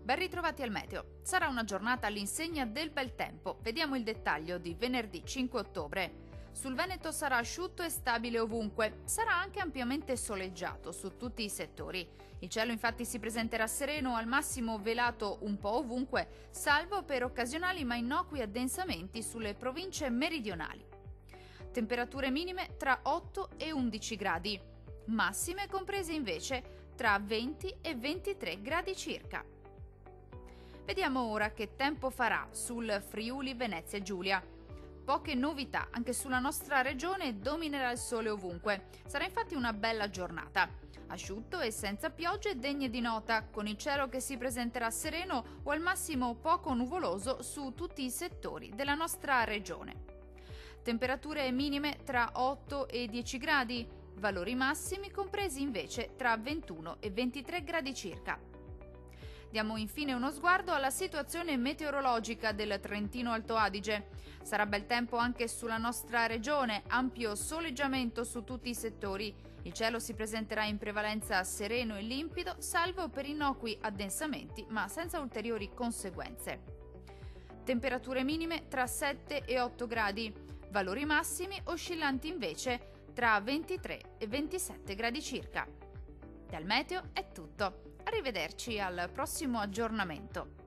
Ben ritrovati al meteo. Sarà una giornata all'insegna del bel tempo. Vediamo il dettaglio di venerdì 5 ottobre. Sul Veneto sarà asciutto e stabile ovunque. Sarà anche ampiamente soleggiato su tutti i settori. Il cielo infatti si presenterà sereno, al massimo velato un po' ovunque, salvo per occasionali ma innocui addensamenti sulle province meridionali. Temperature minime tra 8 e 11 gradi. Massime comprese invece tra 20 e 23 gradi circa. Vediamo ora che tempo farà sul Friuli Venezia Giulia. Poche novità, anche sulla nostra regione dominerà il sole ovunque. Sarà infatti una bella giornata. Asciutto e senza piogge degne di nota, con il cielo che si presenterà sereno o al massimo poco nuvoloso su tutti i settori della nostra regione. Temperature minime tra 8 e 10 gradi, valori massimi compresi invece tra 21 e 23 gradi circa. Diamo infine uno sguardo alla situazione meteorologica del Trentino Alto Adige. Sarà bel tempo anche sulla nostra regione, ampio soleggiamento su tutti i settori. Il cielo si presenterà in prevalenza sereno e limpido, salvo per innocui addensamenti, ma senza ulteriori conseguenze. Temperature minime tra 7 e 8 gradi, valori massimi oscillanti invece tra 23 e 27 gradi circa. Dal meteo è tutto. Arrivederci al prossimo aggiornamento.